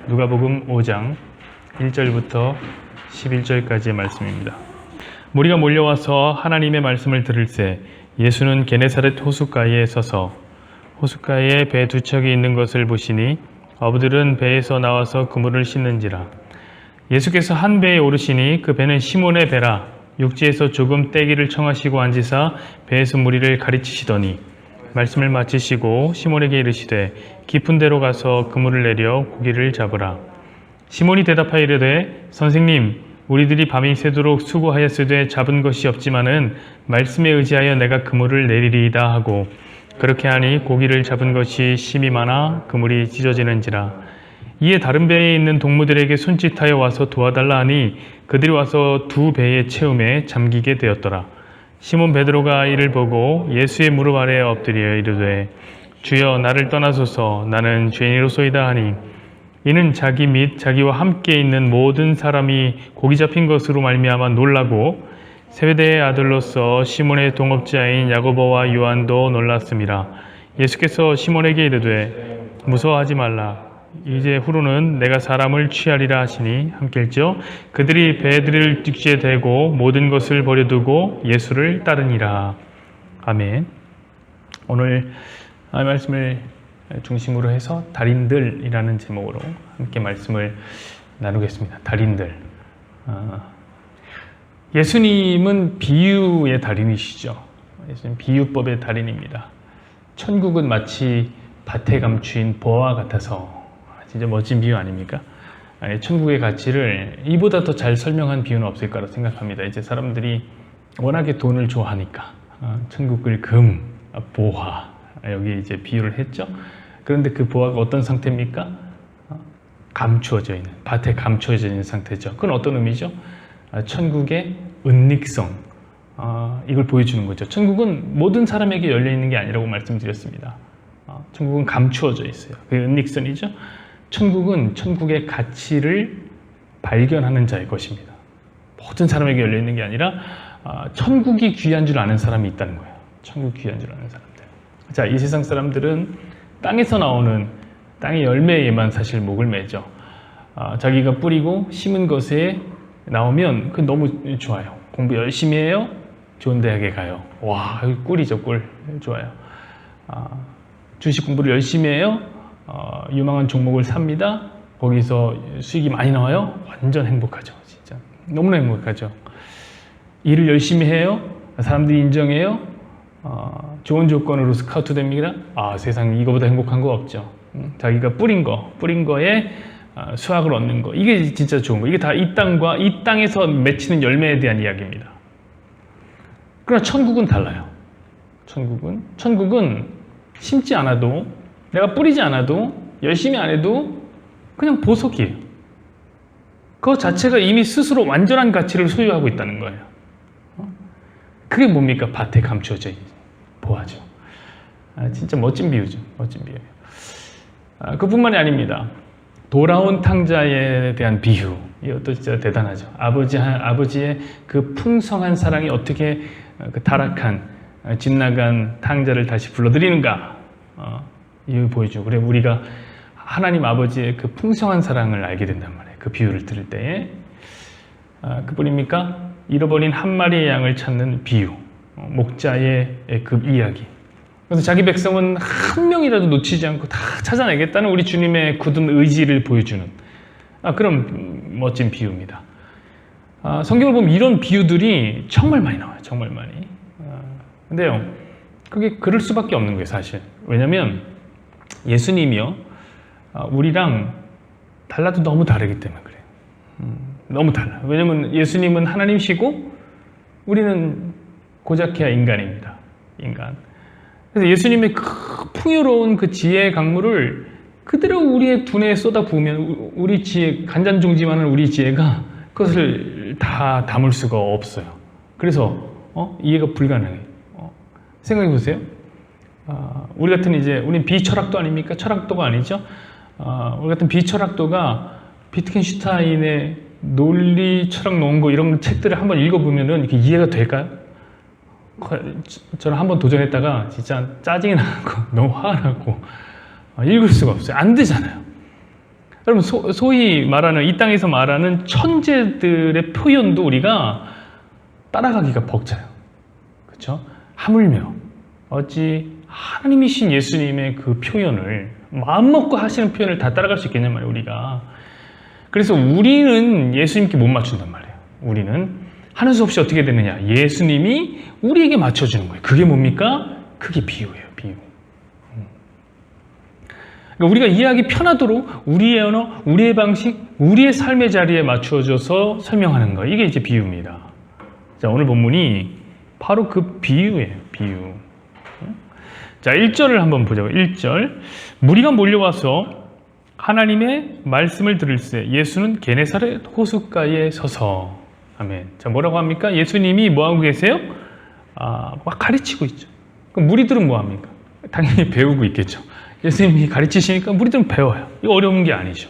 누가복음 5장 1절부터 11절까지의 말씀입니다. 무리가 몰려와서 하나님의 말씀을 들을새 예수는 게네사렛 호숫가에 서서 호숫가에 배 두 척이 있는 것을 보시니 어부들은 배에서 나와서 그물을 씻는지라. 예수께서 한 배에 오르시니 그 배는 시몬의 배라. 육지에서 조금 떼기를 청하시고 앉으사 배에서 무리를 가르치시더니 말씀을 마치시고 시몬에게 이르시되 깊은 데로 가서 그물을 내려 고기를 잡으라. 시몬이 대답하여 이르되 선생님, 우리들이 밤이 새도록 수고하였으되 잡은 것이 없지만은 말씀에 의지하여 내가 그물을 내리리이다 하고 그렇게 하니 고기를 잡은 것이 심이 많아 그물이 찢어지는지라. 이에 다른 배에 있는 동무들에게 손짓하여 와서 도와달라 하니 그들이 와서 두 배의 채움에 잠기게 되었더라. 시몬 베드로가 이를 보고 예수의 무릎 아래에 엎드려 이르되 주여 나를 떠나소서 나는 죄인이로소이다 하니 이는 자기 및 자기와 함께 있는 모든 사람이 고기 잡힌 것으로 말미암아 놀라고 세베대의 아들로서 시몬의 동업자인 야고보와 요한도 놀랐습니다. 예수께서 시몬에게 이르되 무서워하지 말라. 이제 후로는 내가 사람을 취하리라 하시니 함께일지어 그들이 배들을 육지에 대고 모든 것을 버려두고 예수를 따르니라. 아멘. 오늘 말씀을 중심으로 해서 달인들이라는 제목으로 함께 말씀을 나누겠습니다. 달인들. 예수님은 비유의 달인이시죠. 예수님 비유법의 달인입니다. 천국은 마치 밭에 감추인 보화 같아서 진짜 멋진 비유 아닙니까? 천국의 가치를 이보다 더 잘 설명한 비유는 없을 거라고 생각합니다. 이제 사람들이 워낙에 돈을 좋아하니까 천국을 금, 보화 여기 이제 비유를 했죠. 그런데 그 보화가 어떤 상태입니까? 감추어져 있는, 밭에 감추어져 있는 상태죠. 그건 어떤 의미죠? 천국의 은닉성, 이걸 보여주는 거죠. 천국은 모든 사람에게 열려 있는 게 아니라고 말씀드렸습니다. 천국은 감추어져 있어요. 그게 은닉선이죠. 천국은 천국의 가치를 발견하는 자의 것입니다. 모든 사람에게 열려 있는 게 아니라 천국이 귀한 줄 아는 사람이 있다는 거예요. 천국이 귀한 줄 아는 사람들. 자, 이 세상 사람들은 땅에서 나오는 땅의 열매에만 사실 목을 매죠. 자기가 뿌리고 심은 것에 나오면 그 너무 좋아요. 공부 열심히 해요. 좋은 대학에 가요. 와, 꿀이죠, 꿀. 좋아요. 주식 공부를 열심히 해요. 유망한 종목을 삽니다. 거기서 수익이 많이 나와요. 완전 행복하죠. 진짜 너무나 행복하죠. 일을 열심히 해요. 사람들이 인정해요. 좋은 조건으로 스카우트 됩니다. 세상 이거보다 행복한 거 없죠. 자기가 뿌린 거에 수확을 얻는 거, 이게 진짜 좋은 거. 이게 다 이 땅과 이 땅에서 맺히는 열매에 대한 이야기입니다. 그러나 천국은 달라요. 천국은 심지 않아도, 내가 뿌리지 않아도, 열심히 안 해도 그냥 보석이에요. 그것 자체가 이미 스스로 완전한 가치를 소유하고 있다는 거예요. 그게 뭡니까? 밭에 감추어져 있는 보화죠. 진짜 멋진 비유죠. 멋진 비유예요. 그뿐만이 아닙니다. 돌아온 탕자에 대한 비유, 이것도 진짜 대단하죠. 아버지의 그 풍성한 사랑이 어떻게 그 타락한, 집 나간 탕자를 다시 불러들이는가, 이걸 보여주고, 그래 우리가 하나님 아버지의 그 풍성한 사랑을 알게 된단 말이에요. 그 비유를 들을 때에. 그뿐입니까? 잃어버린 한 마리의 양을 찾는 비유, 목자의 그 이야기. 그래서 자기 백성은 한 명이라도 놓치지 않고 다 찾아내겠다는 우리 주님의 굳은 의지를 보여주는 그런 멋진 비유입니다. 성경을 보면 이런 비유들이 정말 많이 나와요. 정말 많이. 근데요, 그게 그럴 수밖에 없는 거예요, 사실. 왜냐면 예수님이요, 우리랑 달라도 너무 다르기 때문에 그래요. 너무 달라요. 왜냐면 예수님은 하나님이시고 우리는 고작해야 인간입니다. 인간. 그래서 예수님의 그 풍요로운 그 지혜의 강물을 그대로 우리의 두뇌에 쏟아 부으면 우리 지혜, 간잔종지만한 우리 지혜가 그것을 다 담을 수가 없어요. 그래서 이해가 불가능해요. 생각해 보세요. 우리 같은 우린 비철학도 아닙니까? 철학도가 아니죠. 우리 같은 비철학도가 비트겐슈타인의 논리, 철학, 논고 이런 책들을 한번 읽어보면은 이렇게 이해가 될까요? 저는 한번 도전했다가 진짜 짜증이 나고 너무 화가 나고 읽을 수가 없어요. 안 되잖아요. 여러분 소위 말하는 이 땅에서 말하는 천재들의 표현도 우리가 따라가기가 벅차요. 그렇죠? 하물며 어찌 하나님이신 예수님의 그 표현을 마음먹고 하시는 표현을 다 따라갈 수 있겠냔 말이에요, 우리가. 그래서 우리는 예수님께 못 맞춘단 말이에요. 우리는 하는 수 없이 어떻게 되느냐? 예수님이 우리에게 맞춰주는 거예요. 그게 뭡니까? 그게 비유예요, 비유. 그러니까 우리가 이해하기 편하도록 우리의 언어, 우리의 방식, 우리의 삶의 자리에 맞춰줘서 설명하는 거. 이게 이제 비유입니다. 자, 오늘 본문이 바로 그 비유예요, 비유. 자, 1절을 한번 보자고요. 1절. 무리가 몰려와서 하나님의 말씀을 들을새 예수는 게네사렛 호숫가에 서서. 아멘. 자, 뭐라고 합니까? 예수님이 뭐하고 계세요? 막 가르치고 있죠. 그럼 무리들은 뭐합니까? 당연히 배우고 있겠죠. 예수님이 가르치시니까 무리들은 배워요. 이거 어려운 게 아니죠.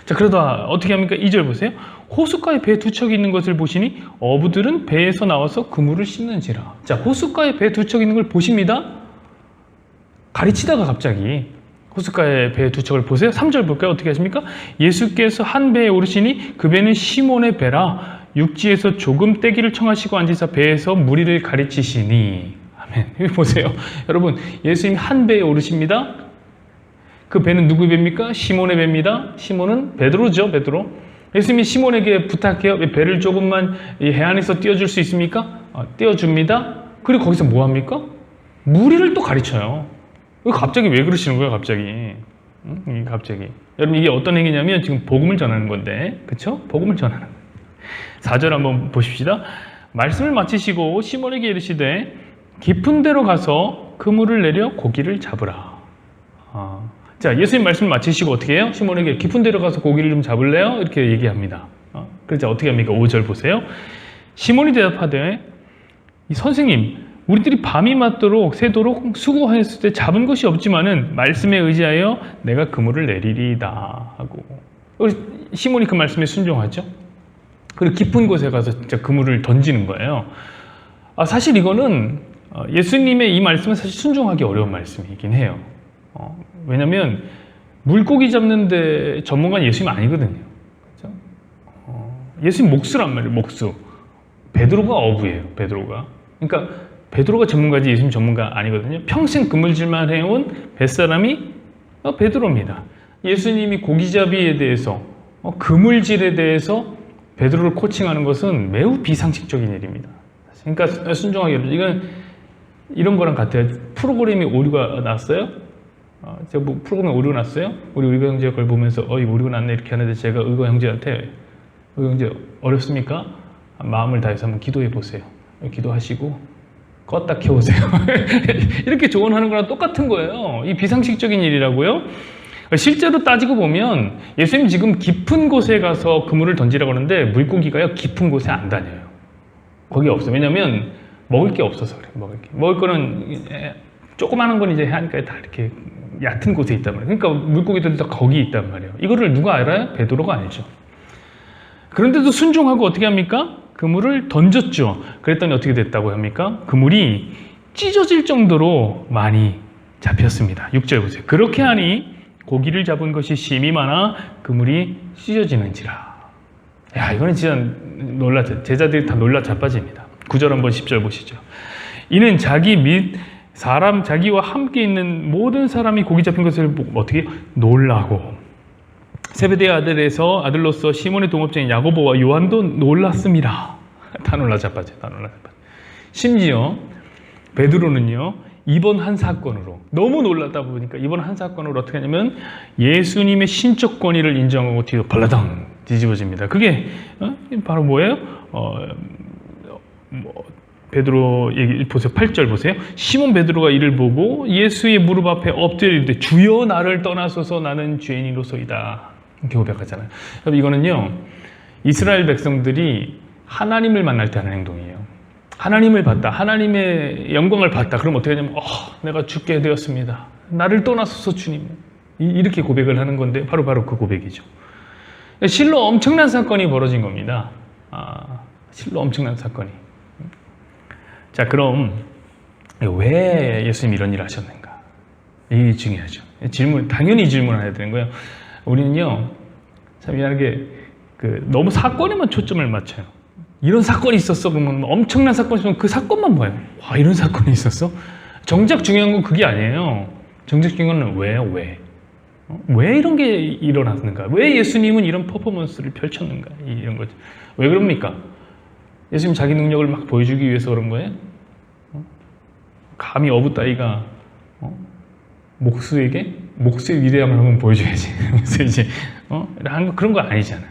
자, 그러다 어떻게 합니까? 2절 보세요. 호숫가에 배 두 척이 있는 것을 보시니 어부들은 배에서 나와서 그물을 씻는지라. 자, 호숫가에 배 두 척 있는 걸 보십니다. 가르치다가 갑자기 호숫가에 배 두 척을 보세요. 3절 볼까요? 어떻게 하십니까? 예수께서 한 배에 오르시니 그 배는 시몬의 배라 육지에서 조금 떼기를 청하시고 앉으사 배에서 무리를 가르치시니. 아멘. 여기 보세요. 여러분, 예수님 한 배에 오르십니다. 그 배는 누구의 배입니까? 시몬의 배입니다. 시몬은 베드로죠, 베드로. 예수님이 시몬에게 부탁해요. 배를 조금만 이 해안에서 띄워줄 수 있습니까? 띄워줍니다. 그리고 거기서 뭐 합니까? 무리를 또 가르쳐요. 갑자기 왜 그러시는 거예요, 갑자기? 갑자기. 여러분, 이게 어떤 행위냐면 지금 복음을 전하는 건데, 그쵸? 복음을 전하는 거예요. 4절 한번 보십시다. 말씀을 마치시고 시몬에게 이르시되 깊은 데로 가서 그물을 내려 고기를 잡으라. 자, 예수님 말씀을 마치시고 어떻게 해요? 시몬에게 깊은 데로 가서 고기를 좀 잡을래요? 이렇게 얘기합니다. 그래서 어떻게 합니까? 5절 보세요. 시몬이 대답하되 선생님, 우리들이 밤이 맞도록 새도록 수고하였을 때 잡은 것이 없지만은 말씀에 의지하여 내가 그물을 내리리이다 하고. 시몬이 그 말씀에 순종하죠. 그리고 깊은 곳에 가서 진짜 그물을 던지는 거예요. 사실 이거는 예수님의 이 말씀은 사실 순종하기 어려운 말씀이긴 해요. 왜냐하면 물고기 잡는데 전문가는 예수님 아니거든요. 그렇죠? 예수님 목수란 말이에요. 목수. 베드로가 어부예요. 베드로가. 그러니까 베드로가 전문가지 예수님 전문가 아니거든요. 평생 그물질만 해온 뱃사람이 베드로입니다. 예수님이 고기잡이에 대해서 그물질에 대해서 베드로를 코칭하는 것은 매우 비상식적인 일입니다. 그러니까 순종하기 어렵죠. 이건 이런 거랑 같아요. 프로그램이 오류가 났어요. 제가 뭐 프로그램에 오류가 났어요. 우리 의거 형제가 그걸 보면서 이거 오류가 났네 이렇게 하는데 제가 의거 형제한테 의거 형제 어렵습니까? 마음을 다해서 한번 기도해 보세요. 기도하시고 껐다 켜오세요. 이렇게 조언하는 거랑 똑같은 거예요. 이 비상식적인 일이라고요. 실제로 따지고 보면 예수님 지금 깊은 곳에 가서 그물을 던지라고 하는데 물고기가요 깊은 곳에 안 다녀요. 거기 없어요. 왜냐면 먹을 게 없어서 그래요. 먹을 거는 조그마한 건 이제 해안가에 다 이렇게 얕은 곳에 있단 말이에요. 그러니까 물고기들도 다 거기 있단 말이에요. 이거를 누가 알아요? 베드로가 알죠. 그런데도 순종하고 어떻게 합니까? 그물을 던졌죠. 그랬더니 어떻게 됐다고 합니까? 그물이 찢어질 정도로 많이 잡혔습니다. 6절 보세요. 그렇게 하니 고기를 잡은 것이 심이 많아 그물이 찢어지는지라. 야, 이거는 진짜 제자들이 다 놀라 자빠집니다. 9절 한번 10절 보시죠. 이는 자기 및 자기와 함께 있는 모든 사람이 고기 잡힌 것을 보고 어떻게 놀라고 세베대의 아들로서 시몬의 동업자인 야고보와 요한도 놀랐습니다. 다 놀라 자빠져요. 다 놀라 자빠져요. 심지어 베드로는요. 이번 한 사건으로 너무 놀랐다 보니까 이번 한 사건으로 어떻게 하냐면 예수님의 신적 권위를 인정하고 뒤로 발라당 뒤집어집니다. 그게 바로 뭐예요? 베드로 얘기 보세요. 8절 보세요. 시몬 베드로가 이를 보고 예수의 무릎 앞에 엎드리되 주여 나를 떠나소서 나는 죄인이로소이다. 이렇게 고백하잖아요. 이거는요. 이스라엘 백성들이 하나님을 만날 때 하는 행동이에요. 하나님을 봤다. 하나님의 영광을 봤다. 그럼 어떻게 하냐면 내가 죽게 되었습니다. 나를 떠나소서 주님. 이렇게 고백을 하는 건데 바로 그 고백이죠. 실로 엄청난 사건이 벌어진 겁니다. 실로 엄청난 사건이. 자, 그럼 왜 예수님 이런 일을 하셨는가? 이게 중요하죠. 당연히 질문을 해야 되는 거예요. 우리는요, 참 이상하게 너무 사건에만 초점을 맞춰요. 이런 사건이 있었어 그러면 엄청난 사건이 있으면 그 사건만 봐요. 와, 이런 사건이 있었어? 정작 중요한 건 그게 아니에요. 정작 중요한 건 왜? 왜 이런 게 일어났는가? 왜 예수님은 이런 퍼포먼스를 펼쳤는가? 이런 거죠. 왜 그럽니까? 예수님 자기 능력을 막 보여주기 위해서 그런 거예요? 감히 어부따위가 목수의 위대함을 한번 보여줘야지. 그래서 이제 그런 거 아니잖아요.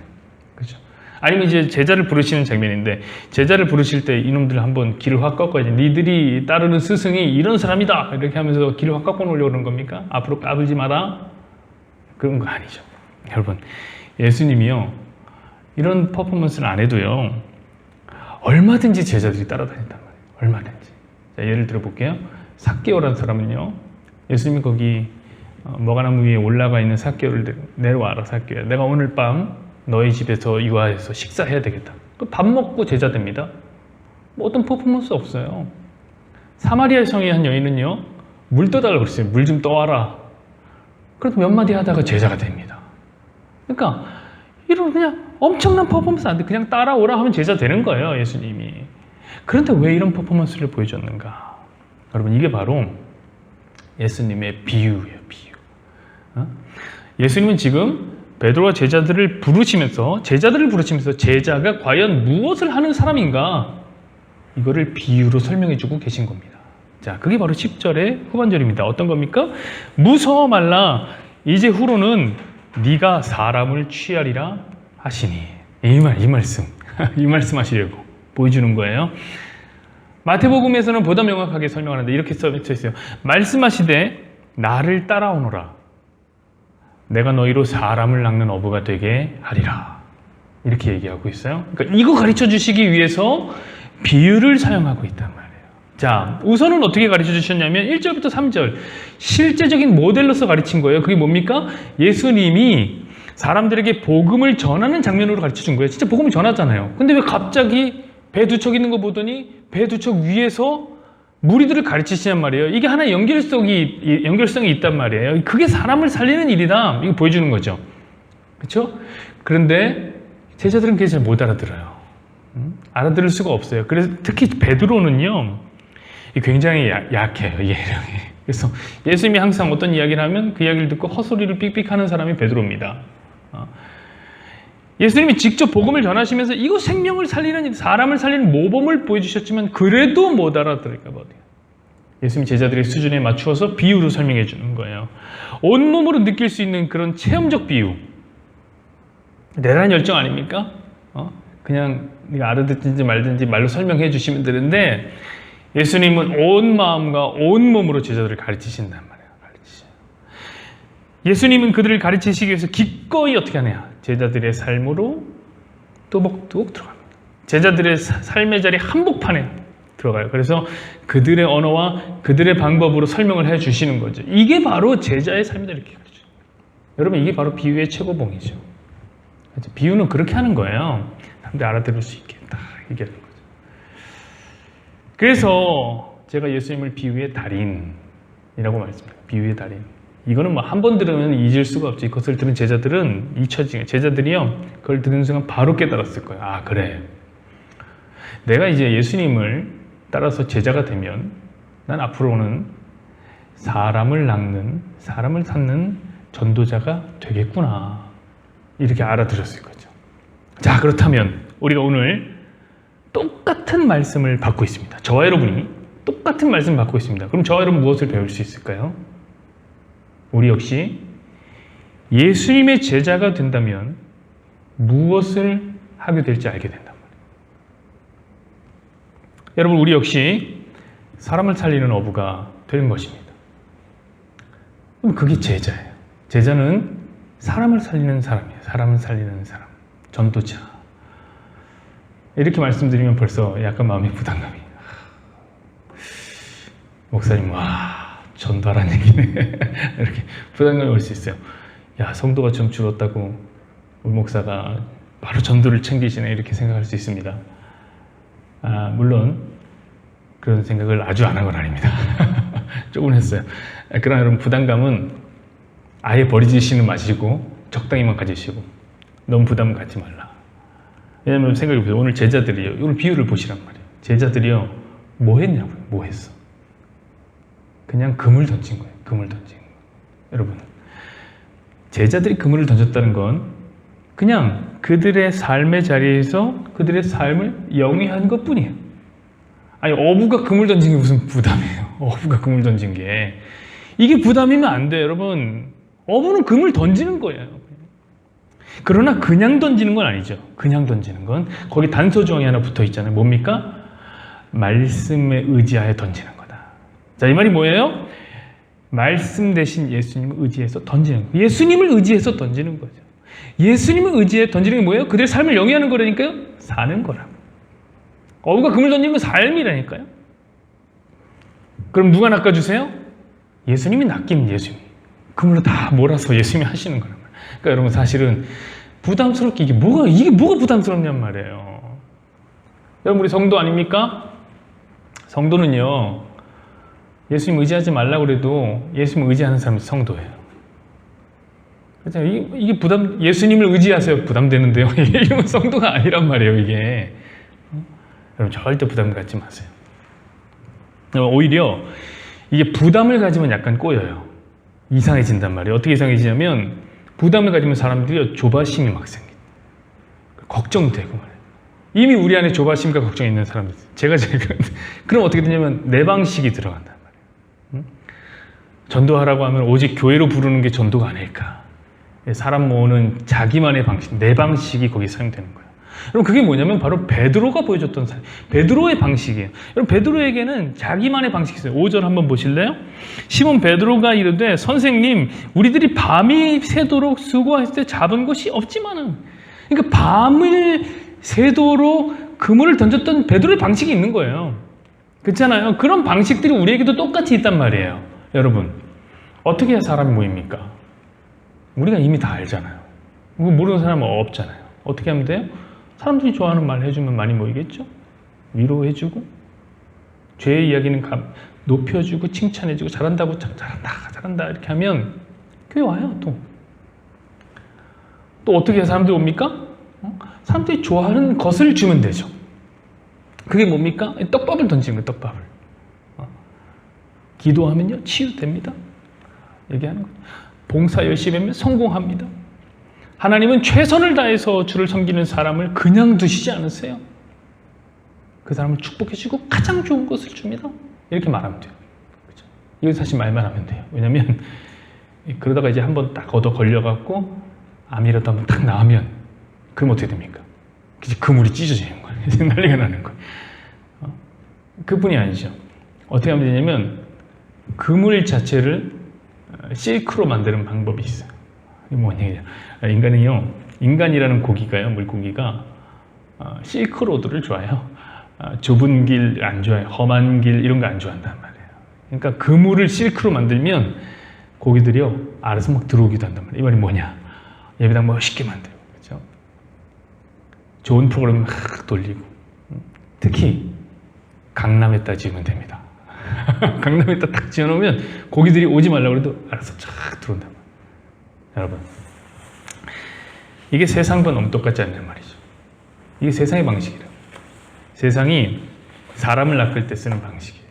그렇죠? 아니면 이제 제자를 부르시는 장면인데, 제자를 부르실 때 이놈들 한번 길을 확 꺾어야지. 니들이 따르는 스승이 이런 사람이다 이렇게 하면서 길을 확 꺾어 놓으려고 그러는 겁니까? 앞으로 까불지 마라, 그런 거 아니죠. 여러분, 예수님이요 이런 퍼포먼스를 안 해도요 얼마든지 제자들이 따라다닌단 말이에요. 얼마든지. 자, 예를 들어 볼게요. 삭개오라는 사람은요, 예수님이 거기 머가나무 위에 올라가 있는 삭개오를 내려와라 삭개오야, 내가 오늘 밤 너희 집에서 유아해서 식사해야 되겠다. 또 밥 먹고 제자 됩니다. 뭐 어떤 퍼포먼스 없어요. 사마리아 성의 한 여인은요, 물 떠달라고 그랬어요. 물 좀 떠와라. 그래도 몇 마디 하다가 제자가 됩니다. 그러니까 이런 그냥 엄청난 퍼포먼스 안 돼. 그냥 따라오라 하면 제자 되는 거예요, 예수님이. 그런데 왜 이런 퍼포먼스를 보여줬는가? 여러분, 이게 바로 예수님의 비유예요, 비유. 예수님은 지금 베드로와 제자들을 부르시면서 제자가 과연 무엇을 하는 사람인가, 이거를 비유로 설명해 주고 계신 겁니다. 자, 그게 바로 10절의 후반절입니다. 어떤 겁니까? 무서워 말라, 이제 후로는 네가 사람을 취하리라 하시니. 이 말씀 이 말씀 하시려고 보여주는 거예요. 마태복음에서는 보다 명확하게 설명하는데 이렇게 써 있어요. 말씀하시되 나를 따라오너라, 내가 너희로 사람을 낚는 어부가 되게 하리라, 이렇게 얘기하고 있어요. 그러니까 이거 가르쳐 주시기 위해서 비유를 사용하고 있단 말이에요. 자, 우선은 어떻게 가르쳐 주셨냐면 1절부터 3절 실제적인 모델로서 가르친 거예요. 그게 뭡니까? 예수님이 사람들에게 복음을 전하는 장면으로 가르쳐 준 거예요. 진짜 복음을 전하잖아요. 근데 왜 갑자기 배 두 척 있는 거 보더니 배 두 척 위에서 무리들을 가르치시냔 말이에요. 이게 하나의 연결성이 있단 말이에요. 그게 사람을 살리는 일이다, 이거 보여주는 거죠. 그렇죠? 그런데 제자들은 그게 잘 못 알아들어요. 알아들을 수가 없어요. 그래서 특히 베드로는요, 굉장히 약해요, 예령이. 그래서 예수님이 항상 어떤 이야기를 하면 그 이야기를 듣고 헛소리를 삑삑하는 사람이 베드로입니다. 예수님이 직접 복음을 전하시면서 이거 생명을 살리는, 사람을 살리는 모범을 보여주셨지만 그래도 못 알아들을까 봐 예수님 제자들의 수준에 맞추어서 비유로 설명해 주는 거예요. 온몸으로 느낄 수 있는 그런 체험적 비유. 대단한 열정 아닙니까? 그냥 네가 알아듣든지 말든지 말로 설명해 주시면 되는데, 예수님은 온 마음과 온 몸으로 제자들을 가르치신단 말이에요. 예수님은 그들을 가르치시기 위해서 기꺼이 어떻게 하냐? 제자들의 삶으로 뚜벅뚜벅 들어갑니다. 제자들의 삶의 자리 한복판에 들어가요. 그래서 그들의 언어와 그들의 방법으로 설명을 해 주시는 거죠. 이게 바로 제자의 삶이다, 이렇게 가르쳐요. 여러분, 이게 바로 비유의 최고봉이죠. 비유는 그렇게 하는 거예요. 사람들이 알아들을 수 있게 딱 얘기하는 거죠. 그래서 제가 예수님을 비유의 달인이라고 말했습니다. 비유의 달인. 이거는 뭐 한 번 들으면 잊을 수가 없지. 그것을 들은 제자들은 잊혀지게, 제자들이요, 그걸 들은 순간 바로 깨달았을 거예요. 아, 그래, 내가 이제 예수님을 따라서 제자가 되면 난 앞으로는 사람을 낚는, 사람을 찾는 전도자가 되겠구나, 이렇게 알아들었을 거죠. 자, 그렇다면 우리가 오늘 똑같은 말씀을 받고 있습니다. 저와 여러분이 똑같은 말씀을 받고 있습니다. 그럼 저와 여러분 무엇을 배울 수 있을까요? 우리 역시 예수님의 제자가 된다면 무엇을 하게 될지 알게 된단 말이에요. 여러분, 우리 역시 사람을 살리는 어부가 되는 것입니다. 그럼 그게 제자예요. 제자는 사람을 살리는 사람이에요. 사람을 살리는 사람, 전도자. 이렇게 말씀드리면 벌써 약간 마음의 부담감이, 목사님, 와, 전도하라는 얘기네. 이렇게 부담감이 올 수 있어요. 야, 성도가 좀 줄었다고 우리 목사가 바로 전도를 챙기시네, 이렇게 생각할 수 있습니다. 물론 그런 생각을 아주 안 한 건 아닙니다. 조금 했어요. 그러나 여러분, 부담감은 아예 버리시는 마시고 적당히만 가지시고, 너무 부담 갖지 말라. 왜냐면 생각해보세요. 오늘 제자들이요. 오늘 비유를 보시란 말이에요. 제자들이요. 뭐 했냐고요. 뭐 했어. 그냥 그물 던진 거예요. 그물 던진 거예요. 여러분, 제자들이 그물을 던졌다는 건 그냥 그들의 삶의 자리에서 그들의 삶을 영위한 것뿐이에요. 아니, 어부가 그물 던진 게 무슨 부담이에요. 어부가 그물 던진 게. 이게 부담이면 안 돼요, 여러분. 어부는 그물 던지는 거예요. 그러나 그냥 던지는 건 아니죠. 그냥 던지는 건 거기 단서 조항이 하나 붙어 있잖아요. 뭡니까? 말씀에 의지하여 던지는 거다. 자, 이 말이 뭐예요? 말씀 대신 예수님을 의지해서 던지는 거예요. 예수님을 의지해서 던지는 거죠. 예수님을 의지해 던지는 게 뭐예요? 그들의 삶을 영위하는 거라니까요. 사는 거라고. 어부가 그물 던지는 건 삶이라니까요. 그럼 누가 낚아주세요? 예수님이 낚이는 예수님. 그물로 다 몰아서 예수님이 하시는 거란 말이에요. 그러니까 여러분 사실은 부담스럽게 이게 뭐가 부담스럽냔 말이에요. 여러분 우리 성도 아닙니까? 성도는요. 예수님 의지하지 말라고 그래도 예수님 의지하는 사람이 성도예요. 이게 예수님을 의지하세요. 부담되는데요. 이런 성도가 아니란 말이에요, 이게. 여러분, 절대 부담 갖지 마세요. 오히려 이게 부담을 가지면 약간 꼬여요. 이상해진단 말이에요. 어떻게 이상해지냐면, 부담을 가지면 사람들이 조바심이 막 생겨요. 걱정되고 말이에요. 이미 우리 안에 조바심과 걱정이 있는 사람들. 제가 그럼 어떻게 되냐면, 내 방식이 들어간단 말이에요. 전도하라고 하면 오직 교회로 부르는 게 전도가 아닐까. 사람 모으는 자기만의 방식, 내 방식이 거기에 사용되는 거예요. 여러분 그게 뭐냐면 바로 베드로가 보여줬던 베드로의 방식이에요. 여러분 베드로에게는 자기만의 방식이 있어요. 5절 한번 보실래요? 시몬 베드로가 이르되 선생님 우리들이 밤이 새도록 수고했을 때 잡은 것이 없지만은, 그러니까 밤을 새도록 그물을 던졌던 베드로의 방식이 있는 거예요. 그렇잖아요. 그런 방식들이 우리에게도 똑같이 있단 말이에요. 여러분 어떻게 해야 사람이 모입니까? 우리가 이미 다 알잖아요. 모르는 사람은 없잖아요. 어떻게 하면 돼요? 사람들이 좋아하는 말 해주면 많이 모이겠죠? 위로해주고, 죄의 이야기는 높여주고, 칭찬해주고, 잘한다고, 잘한다, 이렇게 하면 교회 와요, 또. 또 어떻게 해서 사람들이 옵니까? 사람들이 좋아하는 것을 주면 되죠. 그게 뭡니까? 떡밥을 던지는 거예요, 떡밥을. 기도하면요, 치유됩니다. 얘기하는 거예요. 봉사 열심히 하면 성공합니다. 하나님은 최선을 다해서 주를 섬기는 사람을 그냥 두시지 않으세요. 그 사람을 축복해주고 가장 좋은 것을 줍니다. 이렇게 말하면 돼요. 그렇죠? 이거 사실 말만 하면 돼요. 왜냐면 그러다가 이제 한번 딱 얻어 걸려갖고 암이라도 한번 딱 나오면 그럼 어떻게 됩니까? 이제 그물이 찢어지는 거예요. 이제 난리가 나는 거예요. 그뿐이 아니죠. 어떻게 하면 되냐면 그물 자체를 실크로 만드는 방법이 있어요. 이게 뭐냐? 인간이라는 고기가요, 물고기가 실크로드를 좋아해요. 좁은 길 안 좋아해요. 험한 길 이런 거 안 좋아한단 말이에요. 그러니까 그물을 실크로 만들면 고기들이요 알아서 막 들어오기도 한단 말이에요. 이 말이 뭐냐? 예배당 멋있게 만들고, 그렇죠? 좋은 프로그램 막 돌리고, 특히 강남에다 지으면 됩니다. 강남에다 딱 지어놓으면 고기들이 오지 말라고 해도 알아서 쫙 들어온단 말이에요. 여러분 이게 세상과 너무 똑같지 않는 말이죠. 이게 세상의 방식이래요. 세상이 사람을 낚을 때 쓰는 방식이에요.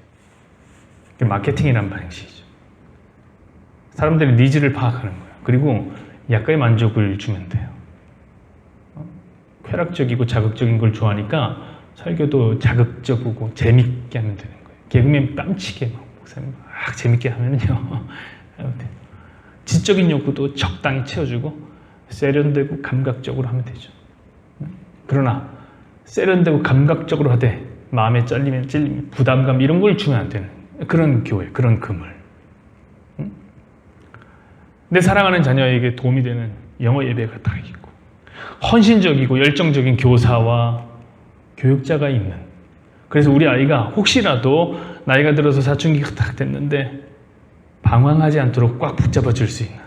이게 마케팅이라는 방식이죠. 사람들의 니즈를 파악하는 거예요. 그리고 약간의 만족을 주면 돼요. 쾌락적이고 자극적인 걸 좋아하니까 설교도 자극적이고 재밌게 하면 되는 거예요. 개그맨 뺨치게 목사님 막 재밌게 하면요 지적인 욕구도 적당히 채워주고 세련되고 감각적으로 하면 되죠. 그러나 세련되고 감각적으로 하되 마음에 찔리면 부담감 이런 걸 주면 안 되는 그런 교회, 그런 그물. 내 사랑하는 자녀에게 도움이 되는 영어 예배가 딱 있고 헌신적이고 열정적인 교사와 교육자가 있는, 그래서 우리 아이가 혹시라도 나이가 들어서 사춘기가 딱 됐는데 방황하지 않도록 꽉 붙잡아 줄 수 있는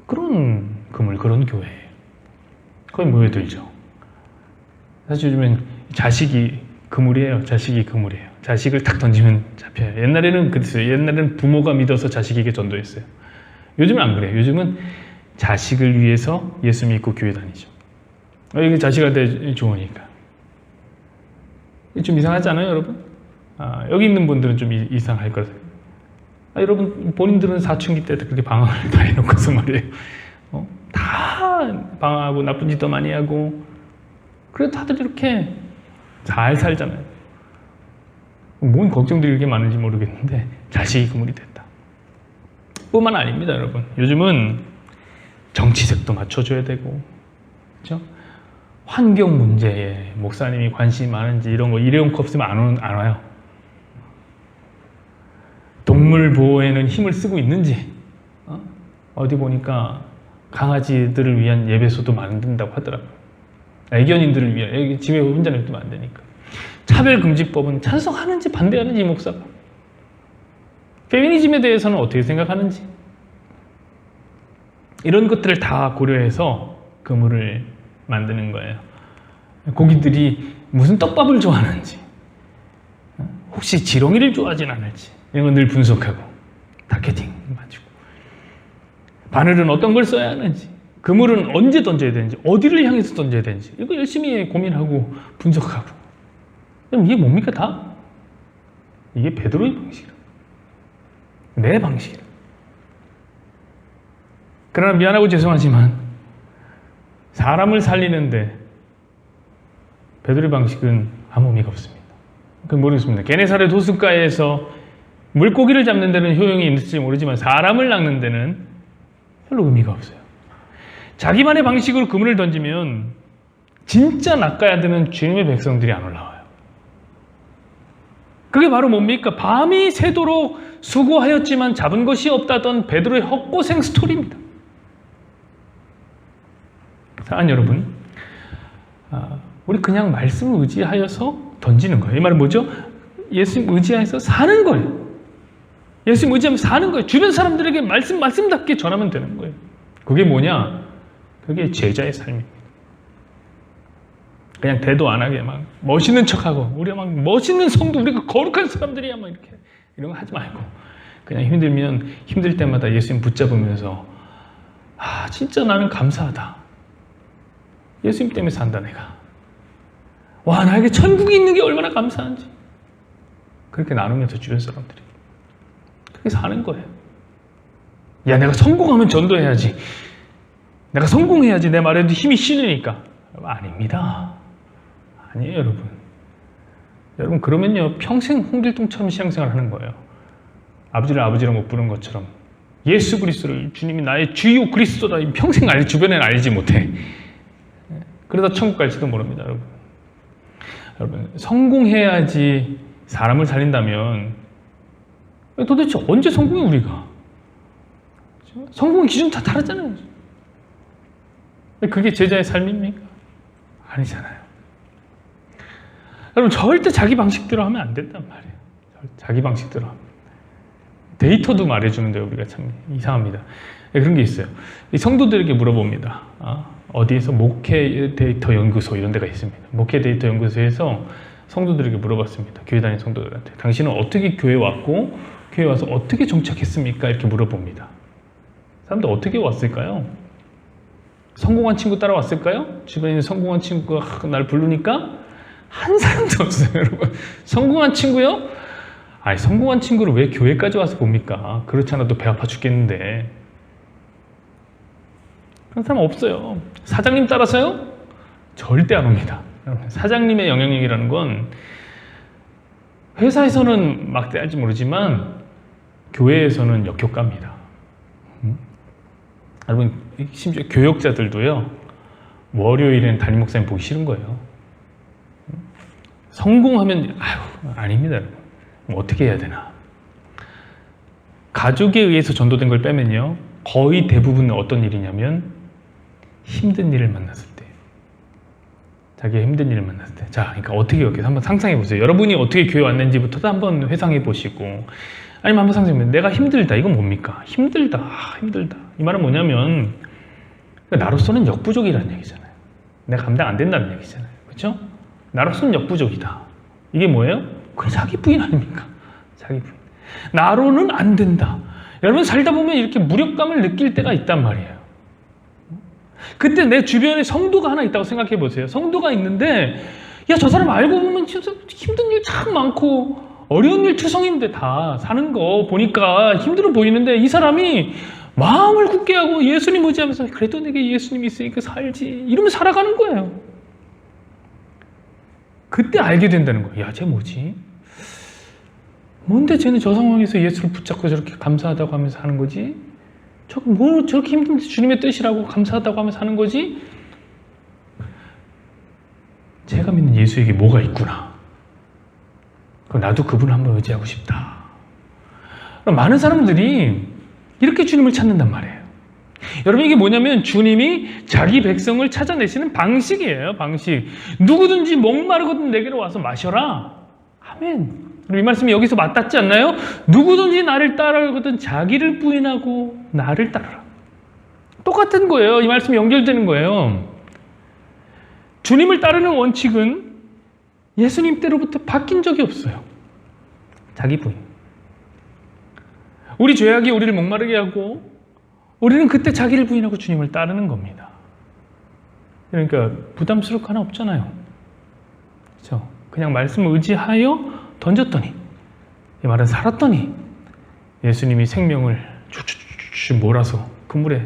그런 그물, 그런 교회예요. 거의 모여들죠. 사실 요즘엔 자식이 그물이에요. 자식이 그물이에요. 자식을 탁 던지면 잡혀요. 옛날에는 그랬어요. 옛날에는 부모가 믿어서 자식에게 전도했어요. 요즘은 안 그래요. 요즘은 자식을 위해서 예수 믿고 교회 다니죠. 이게 자식한테 좋으니까. 좀 이상하지 않아요, 여러분? 여기 있는 분들은 좀 이상할 거예요. 여러분, 본인들은 사춘기 때 그렇게 방황을 다 해놓고서 말이에요. 다 방황하고 나쁜 짓도 많이 하고, 그래도 다들 이렇게 잘 살잖아요. 뭔 걱정들이 이렇게 많은지 모르겠는데, 자식이 그물이 됐다. 뿐만 아닙니다, 여러분. 요즘은 정치색도 맞춰줘야 되고, 그렇죠? 환경 문제에 목사님이 관심이 많은지 이런 거 일회용컵 없으면 안 와요. 동물 보호에는 힘을 쓰고 있는지, 어디 보니까 강아지들을 위한 예배소도 만든다고 하더라고요. 애견인들을 위한, 집에 혼자 냅두면 안 되니까. 차별금지법은 찬성하는지 반대하는지 이 목사가. 페미니즘에 대해서는 어떻게 생각하는지. 이런 것들을 다 고려해서 그물을 만드는 거예요. 고기들이 무슨 떡밥을 좋아하는지, 혹시 지렁이를 좋아하진 않을지, 이런 건 늘 분석하고 타겟팅 맞추고, 바늘은 어떤 걸 써야 하는지, 그물은 언제 던져야 되는지, 어디를 향해서 던져야 되는지, 이거 열심히 고민하고 분석하고. 그럼 이게 뭡니까 다? 이게 베드로의 방식이라. 내 방식이라. 그러나 미안하고 죄송하지만 사람을 살리는데 베드로의 방식은 아무 의미가 없습니다. 그건 모르겠습니다. 게네사렛 호숫가에서 물고기를 잡는 데는 효용이 있을지 모르지만 사람을 낚는 데는 별로 의미가 없어요. 자기만의 방식으로 그물을 던지면 진짜 낚아야 되는 주님의 백성들이 안 올라와요. 그게 바로 뭡니까? 밤이 새도록 수고하였지만 잡은 것이 없다던 베드로의 헛고생 스토리입니다. 사랑하는 여러분, 우리 그냥 말씀을 의지하여서 던지는 거예요. 이 말은 뭐죠? 예수님 의지하여서 사는 거예요. 예수님 의지하면서 사는 거예요. 주변 사람들에게 말씀답게 전하면 되는 거예요. 그게 뭐냐? 그게 제자의 삶입니다. 그냥 대도 안 하게 막 멋있는 척하고, 우리가 막 멋있는 성도, 우리가 거룩한 사람들이야 막 이렇게 이런 거 하지 말고, 그냥 힘들면 힘들 때마다 예수님 붙잡으면서 진짜 나는 감사하다. 예수님 때문에 산다 내가. 와, 나에게 천국이 있는 게 얼마나 감사한지. 그렇게 나누면서 주변 사람들이 그렇게 사는 거예요. 야, 내가 성공하면 전도해야지. 내가 성공해야지. 내 말에도 힘이 실리니까. 아닙니다. 아니에요, 여러분. 여러분, 그러면요 평생 홍길동처럼 신앙생활 하는 거예요. 아버지를 아버지로 못 부른 것처럼 예수 그리스도를 주님이 나의 주요 그리스도다 평생 주변에는 알지 못해. 그러다 천국 갈지도 모릅니다, 여러분. 여러분, 성공해야지 사람을 살린다면 도대체 언제 성공해 우리가? 성공의 기준 다 다르잖아요. 그게 제자의 삶입니까? 아니잖아요. 여러분, 절대 자기 방식대로 하면 안 된단 말이에요. 자기 방식대로 하면. 데이터도 말해주는데 우리가 참 이상합니다. 그런 게 있어요. 성도들에게 물어봅니다. 어디에서 목회 데이터 연구소 이런 데가 있습니다. 목회 데이터 연구소에서 성도들에게 물어봤습니다. 교회 다니는 성도들한테. 당신은 어떻게 교회 왔고 교회 와서 어떻게 정착했습니까? 이렇게 물어봅니다. 사람들 어떻게 왔을까요? 성공한 친구 따라왔을까요? 주변에 있는 성공한 친구가 날 부르니까 한 사람도 없어요, 여러분. 성공한 친구요? 아니, 성공한 친구를 왜 교회까지 와서 봅니까? 그렇지 않아도 배 아파 죽겠는데. 그런 사람 없어요. 사장님 따라서요? 절대 안 옵니다. 사장님의 영향력이라는 건 회사에서는 막대할지 모르지만 교회에서는 역효과입니다. 여러분, 심지어 교역자들도요, 월요일엔 담임 목사님 보기 싫은 거예요. 성공하면 아닙니다, 여러분. 어떻게 해야 되나? 가족에 의해서 전도된 걸 빼면요, 거의 대부분은 어떤 일이냐면 힘든 일을 만났을 때, 자기가 힘든 일을 만났을 때, 자, 그러니까 어떻게 이렇게 한번 상상해 보세요. 여러분이 어떻게 교회 왔는지부터도 한번 회상해 보시고, 아니면 한번 상상해 보세요. 내가 힘들다. 이건 뭡니까? 힘들다. 힘들다. 이 말은 뭐냐면 나로서는 역부족이라는 얘기잖아요. 내가 감당 안 된다는 얘기잖아요. 그렇죠? 나로서는 역부족이다. 이게 뭐예요? 그게 자기 부인 아닙니까? 자기 부인. 나로는 안 된다. 여러분, 살다 보면 이렇게 무력감을 느낄 때가 있단 말이에요. 그때 내 주변에 성도가 하나 있다고 생각해 보세요. 성도가 있는데 야, 저 사람 알고 보면 진짜 힘든 일 참 많고 어려운 일 투성인데 다 사는 거 보니까 힘들어 보이는데 이 사람이 마음을 굳게 하고 예수님 의지하면서 그래도 내게 예수님이 있으니까 살지 이러면 살아가는 거예요. 그때 알게 된다는 거예요. 야, 쟤 뭐지? 뭔데 쟤는 저 상황에서 예수를 붙잡고 저렇게 감사하다고 하면서 하는 거지? 뭐 저렇게 힘든데 주님의 뜻이라고 감사하다고 하면서 하는 거지? 제가 믿는 예수에게 뭐가 있구나. 그럼 나도 그분을 한번 의지하고 싶다. 많은 사람들이 이렇게 주님을 찾는단 말이에요. 여러분, 이게 뭐냐면 주님이 자기 백성을 찾아내시는 방식이에요. 방식. 누구든지 목마르거든 내게로 와서 마셔라. 아멘. 이 말씀이 여기서 맞닿지 않나요? 누구든지 나를 따르거든 자기를 부인하고 나를 따르라. 똑같은 거예요. 이 말씀이 연결되는 거예요. 주님을 따르는 원칙은 예수님 때로부터 바뀐 적이 없어요. 자기 부인. 우리 죄악이 우리를 목마르게 하고 우리는 그때 자기를 부인하고 주님을 따르는 겁니다. 그러니까 부담스러울 거 하나 없잖아요. 그렇죠? 그냥 말씀을 의지하여 던졌더니, 이 말은 살았더니 예수님이 생명을 쭉쭉쭉 몰아서 그물에,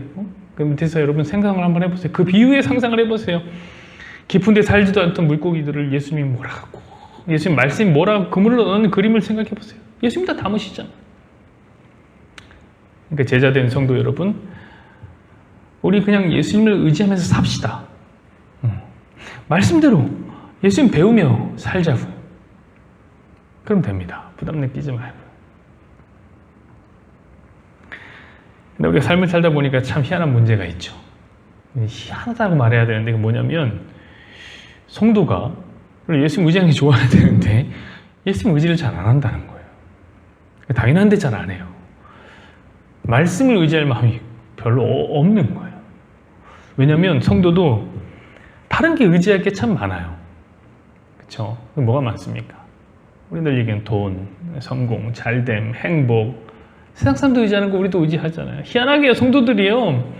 그 밑에서 여러분 생각을 한번 해보세요. 그 비유의 상상을 해보세요. 깊은 데 살지도 않던 물고기들을 예수님이 몰아갖고, 예수님 말씀이 몰아갖고 그물을 넣는 그림을 생각해 보세요. 예수님 다 담으시잖아요. 그러니까 제자된 성도 여러분, 우리 그냥 예수님을 의지하면서 삽시다. 말씀대로 예수님 배우며 살자고요. 그럼 됩니다. 부담 느끼지 말고. 근데 우리가 삶을 살다 보니까 참 희한한 문제가 있죠. 희한하다고 말해야 되는데, 그게 뭐냐면 성도가 예수님 의지하는 게 좋아야 되는데 예수님 의지를 잘 안 한다는 거예요. 당연한데 잘 안 해요. 말씀을 의지할 마음이 별로 없는 거예요. 왜냐하면 성도도 다른 게 의지할 게 참 많아요. 그렇죠? 뭐가 많습니까? 우리들 얘기는 돈, 성공, 잘됨, 행복. 세상 사람도 의지하는 거 우리도 의지하잖아요. 희한하게 성도들이요,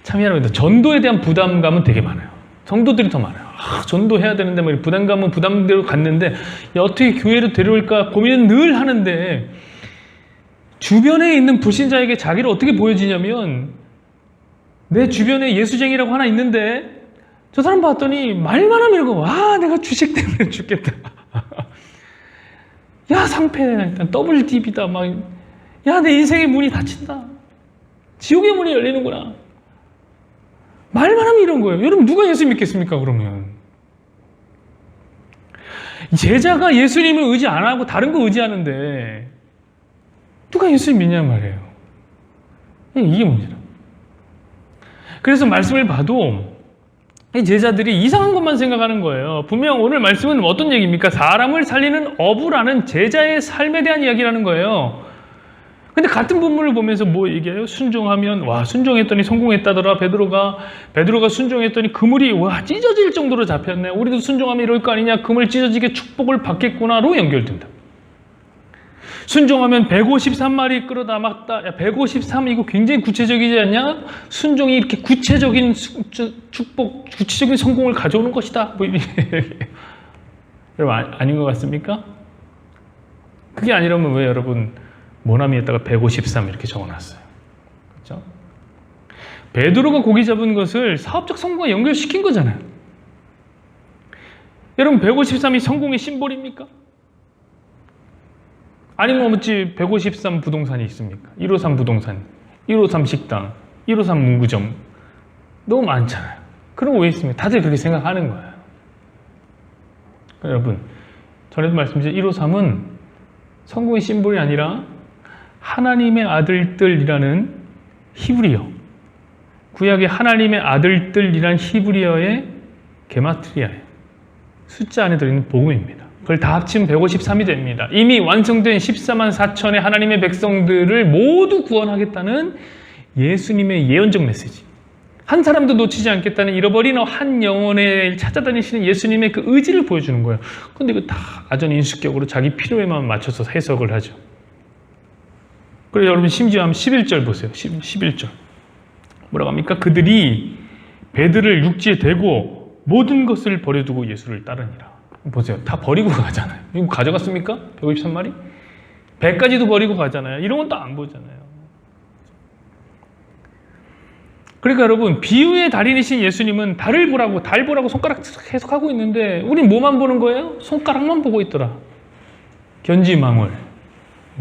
참 희한합니다. 전도에 대한 부담감은 되게 많아요. 성도들이 더 많아요. 전도해야 되는데 뭐 부담감은 부담대로 갔는데, 야, 어떻게 교회로 데려올까 고민은 늘 하는데, 주변에 있는 불신자에게 자기를 어떻게 보여지냐면, 내 주변에 예수쟁이라고 하나 있는데 저 사람 봤더니 말만 하면 이러고, 와, 내가 주식 때문에 죽겠다. 야, 상패, 일단 더블 딥이다. 막, 야, 내 인생의 문이 닫힌다. 지옥의 문이 열리는구나. 말만 하면 이런 거예요. 여러분, 누가 예수 믿겠습니까, 그러면? 제자가 예수님을 의지 안 하고 다른 거 의지하는데 누가 예수님 믿냔 말이에요. 이게 문제라. 그래서 말씀을 봐도 이 제자들이 이상한 것만 생각하는 거예요. 분명 오늘 말씀은 어떤 얘기입니까? 사람을 살리는 어부라는 제자의 삶에 대한 이야기라는 거예요. 근데 같은 본문을 보면서 뭐 얘기해요? 순종하면, 와, 순종했더니 성공했다더라. 베드로가 순종했더니 그물이, 와, 찢어질 정도로 잡혔네. 우리도 순종하면 이럴 거 아니냐. 그물 찢어지게 축복을 받겠구나로 연결된다. 순종하면 153마리 끌어담았다. 야, 153, 이거 굉장히 구체적이지 않냐? 순종이 이렇게 구체적인 축복, 구체적인 성공을 가져오는 것이다. 뭐 여러분, 아닌 것 같습니까? 그게 아니라면 왜 여러분 모나미에다가 153 이렇게 적어놨어요? 그렇죠? 베드로가 고기 잡은 것을 사업적 성공에 연결시킨 거잖아요. 여러분, 153이 성공의 심볼입니까? 아니면 어찌 153 부동산이 있습니까? 153 부동산, 153 식당, 153 문구점, 너무 많잖아요. 그런 거 왜 있습니까? 다들 그렇게 생각하는 거예요. 여러분, 전에도 말씀드린 153은 성공의 심볼이 아니라 하나님의 아들들이라는 히브리어, 구약의 하나님의 아들들이라는 히브리어의 게마트리아예요. 숫자 안에 들어있는 복음입니다. 그걸 다 합치면 153이 됩니다. 이미 완성된 14만 4천의 하나님의 백성들을 모두 구원하겠다는 예수님의 예언적 메시지. 한 사람도 놓치지 않겠다는 잃어버린 한 영혼을 찾아다니시는 예수님의 그 의지를 보여주는 거예요. 근데 이거 다 아전인수격으로 자기 필요에만 맞춰서 해석을 하죠. 그래서 여러분 심지어 한번 11절 보세요. 11절. 뭐라고 합니까? 그들이 배들을 육지에 대고 모든 것을 버려두고 예수를 따르니라. 보세요. 다 버리고 가잖아요. 이거 가져갔습니까? 153마리? 배까지도 버리고 가잖아요. 이런 건 또 안 보잖아요. 그러니까 여러분, 비유의 달인이신 예수님은 달을 보라고, 달 보라고 손가락 계속하고 있는데 우린 뭐만 보는 거예요? 손가락만 보고 있더라. 견지망울인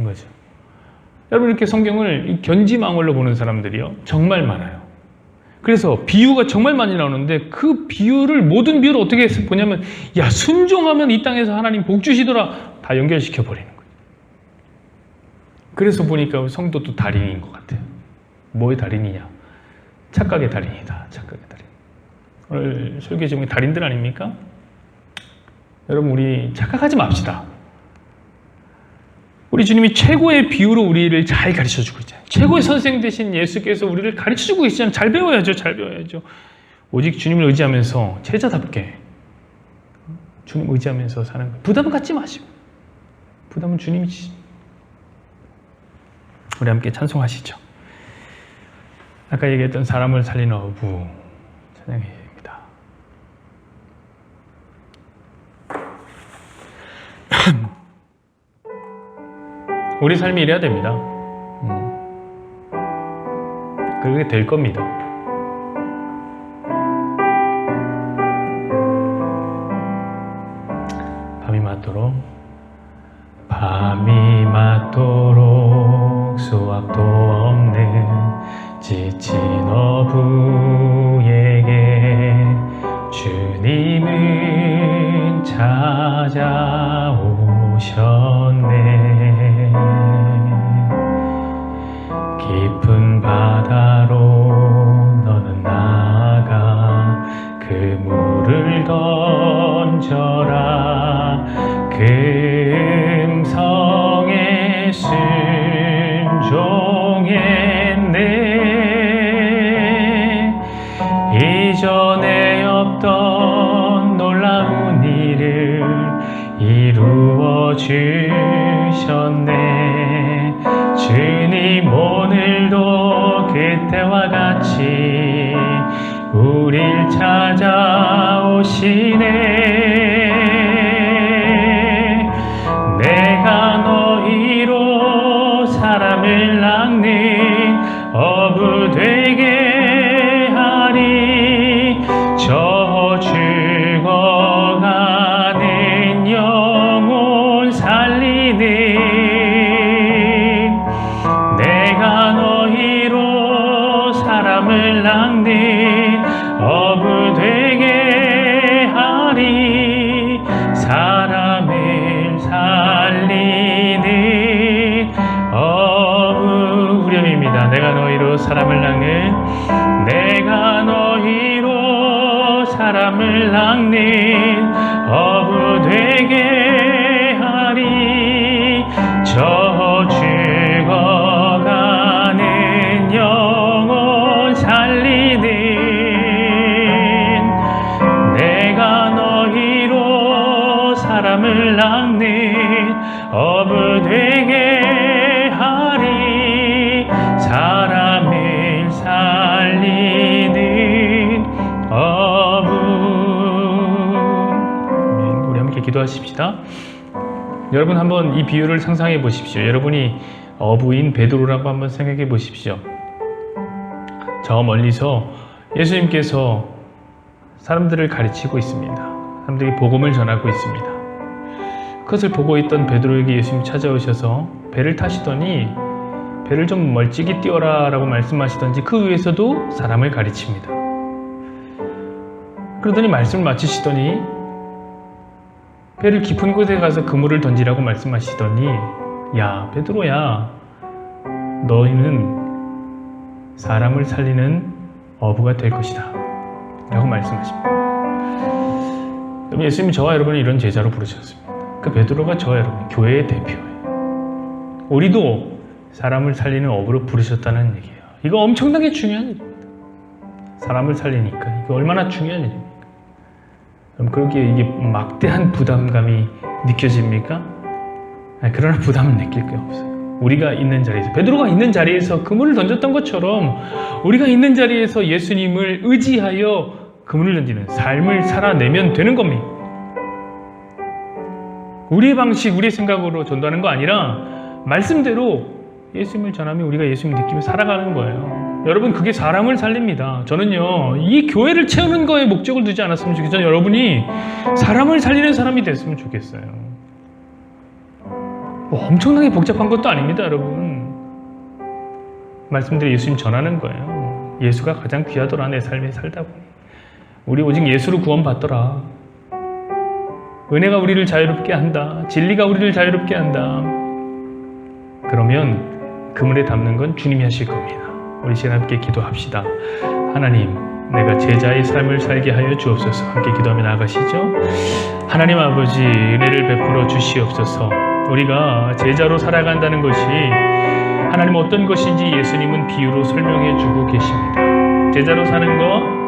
거죠. 여러분, 이렇게 성경을 견지망울로 보는 사람들이요, 정말 많아요. 그래서 비유가 정말 많이 나오는데 그 비유를, 모든 비유를 어떻게 보냐면, 야, 순종하면 이 땅에서 하나님 복 주시더라, 다 연결시켜 버리는 거예요. 그래서 보니까 성도도 달인인 것 같아요. 뭐의 달인이냐? 착각의 달인이다. 착각의 달인. 오늘 설교 제목이 달인들 아닙니까? 여러분, 우리 착각하지 맙시다. 우리 주님이 최고의 비유로 우리를 잘 가르쳐주고 있잖아요. 최고의 선생 되신 예수께서 우리를 가르쳐주고 계시잖아요. 잘 배워야죠. 잘 배워야죠. 오직 주님을 의지하면서 제자답게 주님 의지하면서 사는 거예요. 부담은 갖지 마시고. 부담은 주님이 지십니다. 우리 함께 찬송하시죠. 아까 얘기했던 사람을 살리는 어부 찬양입니다. 우리 삶이 이래야 됩니다. 그게 될 겁니다. 밤이 맞도록 수확도 없는 지친 어부에게 주님은 찾아오셨네. 깊은 바다로 너는 나가 그 물을 던져라. 금성에 순종했네. 이전에 없던 놀라운 일을 이루어 주셨네. 주님 오늘도 그때와 같이 우릴 찾아오시네. 내가 너희로 사람을 낚는 어부 되게 하리. 저 죽어가는 영혼 살리는 내가 너희로 사람을 낚는 어부 되게 하리. 사람을 살리는 어부. 후렴입니다. 내가 너희로 사람을 낚는, 내가 너희로 사람을 낚는 어부 되게 하리. 저 죽어가는 영혼 살리는 내가 너희로 사람을 낚는 어부 되게 하리. 사람을 살리는 어부. 우리 함께 기도하십시다. 여러분, 한번 이 비유를 상상해 보십시오. 여러분이 어부인 베드로라고 한번 생각해 보십시오. 저 멀리서 예수님께서 사람들을 가르치고 있습니다. 사람들에게 복음을 전하고 있습니다. 그것을 보고 있던 베드로에게 예수님이 찾아오셔서 배를 타시더니 배를 좀 멀찍이 띄워라 라고 말씀하시던지 그 위에서도 사람을 가르칩니다. 그러더니 말씀을 마치시더니 배를 깊은 곳에 가서 그물을 던지라고 말씀하시더니, 야 베드로야, 너희는 사람을 살리는 어부가 될 것이다 라고 말씀하십니다. 예수님이 저와 여러분을 이런 제자로 부르셨습니다. 그 베드로가 저와 여러분 교회의 대표예요. 우리도 사람을 살리는 어부로 부르셨다는 얘기예요. 이거 엄청나게 중요한 일입니다. 사람을 살리니까 이게 얼마나 중요한 일입니까? 그럼 그렇게 이게 막대한 부담감이 느껴집니까? 아니, 그러나 부담은 느낄 게 없어요. 우리가 있는 자리에서, 베드로가 있는 자리에서 그물을 던졌던 것처럼 우리가 있는 자리에서 예수님을 의지하여 그물을 던지는 삶을 살아내면 되는 겁니다. 우리의 방식, 우리의 생각으로 전도하는 거 아니라 말씀대로 예수님을 전하며 우리가 예수님을 느끼며 살아가는 거예요. 여러분, 그게 사람을 살립니다. 저는요, 이 교회를 채우는 거에 목적을 두지 않았으면 좋겠어요. 저는 여러분이 사람을 살리는 사람이 됐으면 좋겠어요. 뭐 엄청나게 복잡한 것도 아닙니다, 여러분. 말씀대로 예수님 전하는 거예요. 예수가 가장 귀하더라, 내 삶에 살다 보니. 우리 오직 예수로 구원받더라. 은혜가 우리를 자유롭게 한다. 진리가 우리를 자유롭게 한다. 그러면 그물에 담는 건 주님이 하실 겁니다. 우리 시간 함께 기도합시다. 하나님, 내가 제자의 삶을 살게 하여 주옵소서. 함께 기도하며 나아가시죠. 하나님 아버지, 은혜를 베풀어 주시옵소서. 우리가 제자로 살아간다는 것이 하나님 어떤 것인지 예수님은 비유로 설명해 주고 계십니다. 제자로 사는 것,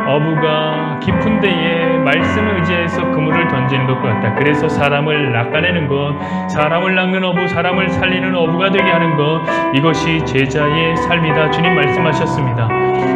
어부가 깊은 데에 말씀을 의지해서 그물을 던지는 것과 같다. 그래서 사람을 낚아내는 것, 사람을 낚는 어부, 사람을 살리는 어부가 되게 하는 것, 이것이 제자의 삶이다. 주님 말씀하셨습니다.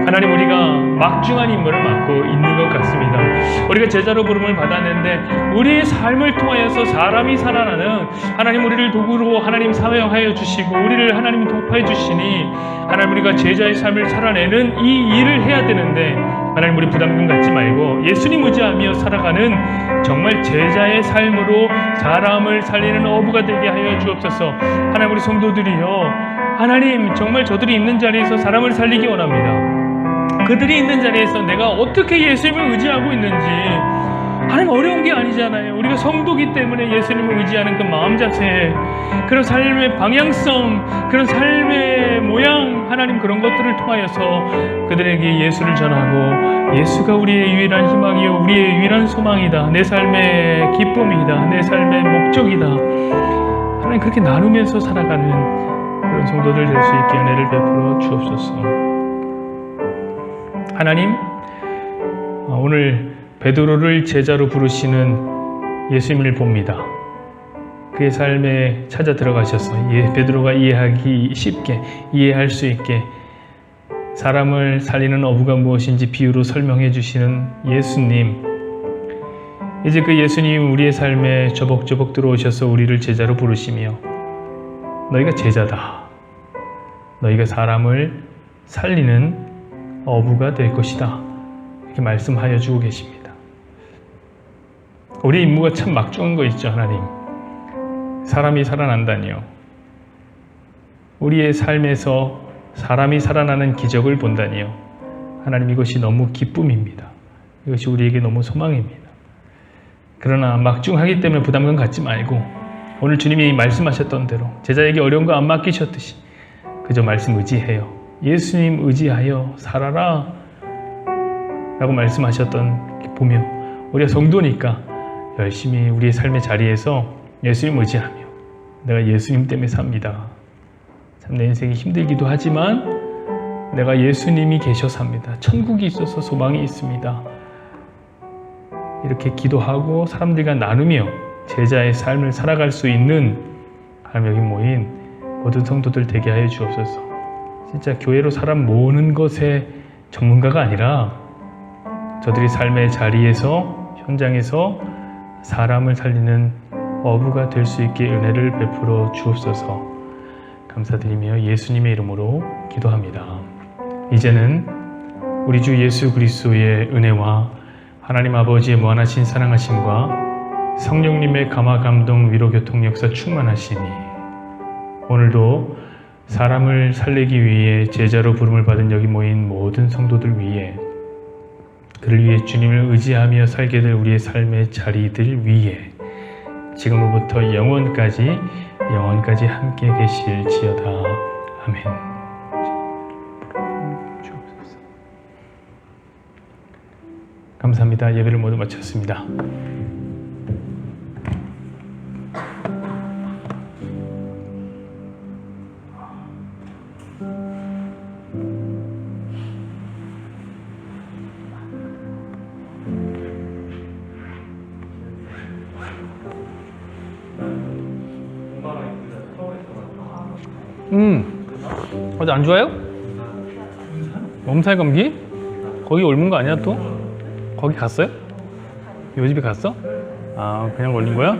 하나님, 우리가 막중한 임무를 맡고 있는 것 같습니다. 우리가 제자로 부름을 받았는데 우리의 삶을 통하여서 사람이 살아나는, 하나님 우리를 도구로 하나님 사용하여 주시고 우리를 하나님이 도파해 주시니 하나님, 우리가 제자의 삶을 살아내는 이 일을 해야 되는데 하나님, 우리 부담감 갖지 말고 예수님 의지하며 살아가는 정말 제자의 삶으로 사람을 살리는 어부가 되게 하여 주옵소서. 하나님, 우리 성도들이요, 하나님 정말 저들이 있는 자리에서 사람을 살리기 원합니다. 그들이 있는 자리에서 내가 어떻게 예수님을 의지하고 있는지, 하나님 어려운 게 아니잖아요. 우리가 성도기 때문에 예수님을 의지하는 그 마음 자세, 그런 삶의 방향성, 그런 삶의 모양, 하나님 그런 것들을 통하여서 그들에게 예수를 전하고, 예수가 우리의 유일한 희망이요 우리의 유일한 소망이다, 내 삶의 기쁨이다, 내 삶의 목적이다, 하나님 그렇게 나누면서 살아가는 그런 성도들 될 수 있게 은혜를 베풀어 주옵소서. 하나님, 오늘 베드로를 제자로 부르시는 예수님을 봅니다. 그의 삶에 찾아 들어가셔서 베드로가 이해하기 쉽게, 이해할 수 있게 사람을 살리는 어부가 무엇인지 비유로 설명해 주시는 예수님, 이제 그 예수님 우리의 삶에 저벅저벅 들어오셔서 우리를 제자로 부르시며 너희가 제자다, 너희가 사람을 살리는 어부가 될 것이다, 이렇게 말씀하여 주고 계십니다. 우리의 임무가 참 막중한 거 있죠. 하나님, 사람이 살아난다니요, 우리의 삶에서 사람이 살아나는 기적을 본다니요, 하나님 이것이 너무 기쁨입니다. 이것이 우리에게 너무 소망입니다. 그러나 막중하기 때문에 부담감 갖지 말고 오늘 주님이 말씀하셨던 대로 제자에게 어려운 거 안 맡기셨듯이 그저 말씀 의지해요, 예수님 의지하여 살아라 라고 말씀하셨던 보며 우리가 성도니까 열심히 우리의 삶의 자리에서 예수님 의지하며 내가 예수님 때문에 삽니다. 참 내 인생이 힘들기도 하지만 내가 예수님이 계셔 삽니다. 천국이 있어서 소망이 있습니다. 이렇게 기도하고 사람들과 나누며 제자의 삶을 살아갈 수 있는 하나님 여기 모인 모든 성도들 되게 하여 주옵소서. 진짜 교회로 사람 모으는 것에 전문가가 아니라 저들이 삶의 자리에서, 현장에서 사람을 살리는 어부가 될 수 있게 은혜를 베풀어 주옵소서. 감사드리며 예수님의 이름으로 기도합니다. 이제는 우리 주 예수 그리스도의 은혜와 하나님 아버지의 무한하신 사랑하심과 성령님의 감화 감동 위로 교통 역사 충만하시니 오늘도 사람을 살리기 위해 제자로 부름을 받은 여기 모인 모든 성도들 위해, 그를 위해 주님을 의지하며 살게 될 우리의 삶의 자리들 위해 지금으로부터 영원까지 함께 계실지어다. 아멘. 감사합니다. 예배를 모두 마쳤습니다. 어디 안 좋아요? 몸살 감기? 거기 옮은 거 아니야 또? 거기 갔어요? 요 집에 갔어? 아 그냥 걸린 거야?